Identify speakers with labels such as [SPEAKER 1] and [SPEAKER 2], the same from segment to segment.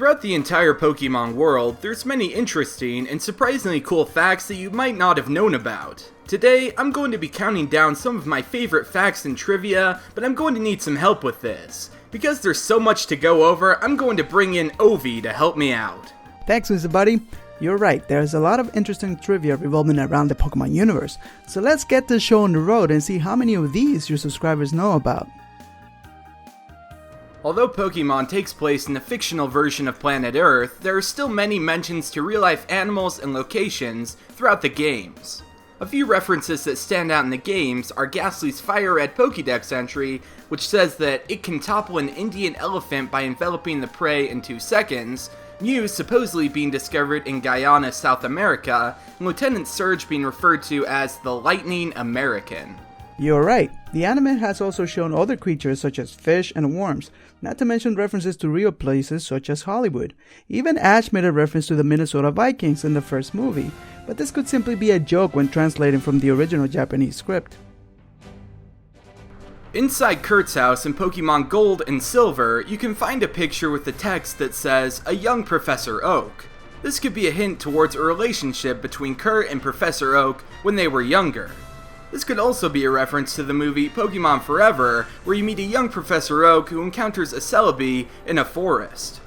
[SPEAKER 1] Throughout the entire Pokemon world, there's many interesting and surprisingly cool facts that you might not have known about. Today, I'm going to be counting down some of my favorite facts and trivia, but I'm going to need some help with this. Because there's so much to go over, I'm going to bring in Ovi to help me out.
[SPEAKER 2] Thanks, Mr. Buddy. You're right, there's a lot of interesting trivia revolving around the Pokemon universe. So let's get this show on the road and see how many of these your subscribers know about.
[SPEAKER 1] Although Pokemon takes place in the fictional version of Planet Earth, there are still many mentions to real-life animals and locations throughout the games. A few references that stand out in the games are Gastly's Fire Red Pokédex entry, which says that it can topple an Indian elephant by enveloping the prey in 2 seconds, Mew supposedly being discovered in Guyana, South America, and Lieutenant Surge being referred to as the Lightning American.
[SPEAKER 2] You're right, the anime has also shown other creatures such as fish and worms, not to mention references to real places such as Hollywood. Even Ash made a reference to the Minnesota Vikings in the first movie, but this could simply be a joke when translating from the original Japanese script.
[SPEAKER 1] Inside Kurt's house in Pokemon Gold and Silver, you can find a picture with the text that says, "A young Professor Oak." This could be a hint towards a relationship between Kurt and Professor Oak when they were younger. This could also be a reference to the movie Pokemon Forever, where you meet a young Professor Oak who encounters a Celebi in a forest.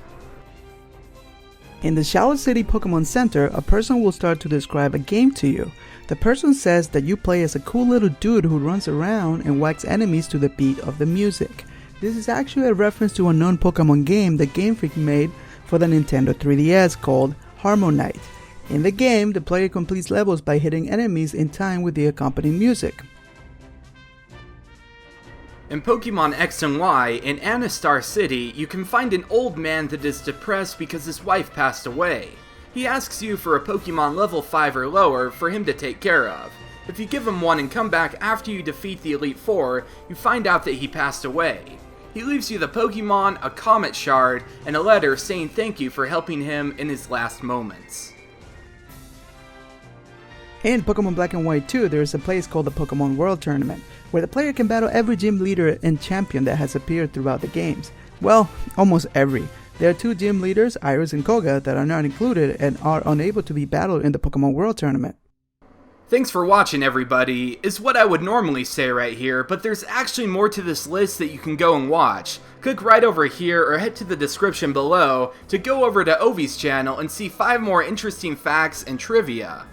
[SPEAKER 2] In the Shallow City Pokemon Center, a person will start to describe a game to you. The person says that you play as a cool little dude who runs around and whacks enemies to the beat of the music. This is actually a reference to a known Pokemon game that Game Freak made for the Nintendo 3DS called Harmonite. In the game, the player completes levels by hitting enemies in time with the accompanying music.
[SPEAKER 1] In Pokemon X and Y, in Anastar City, you can find an old man that is depressed because his wife passed away. He asks you for a Pokemon level 5 or lower for him to take care of. If you give him one and come back after you defeat the Elite Four, you find out that he passed away. He leaves you the Pokemon, a Comet Shard, and a letter saying thank you for helping him in his last moments.
[SPEAKER 2] In Pokemon Black and White 2, there is a place called the Pokemon World Tournament, where the player can battle every gym leader and champion that has appeared throughout the games. Well, almost every. There are 2 gym leaders, Iris and Koga, that are not included and are unable to be battled in the Pokemon World Tournament.
[SPEAKER 1] Thanks for watching, everybody, is what I would normally say right here, but there's actually more to this list that you can go and watch. Click right over here or head to the description below to go over to Ovi's channel and see 5 more interesting facts and trivia.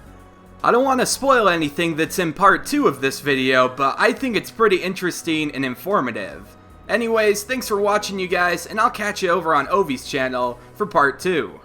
[SPEAKER 1] I don't want to spoil anything that's in part 2 of this video, but I think it's pretty interesting and informative. Anyways, thanks for watching, you guys, and I'll catch you over on Ovi's channel for part 2.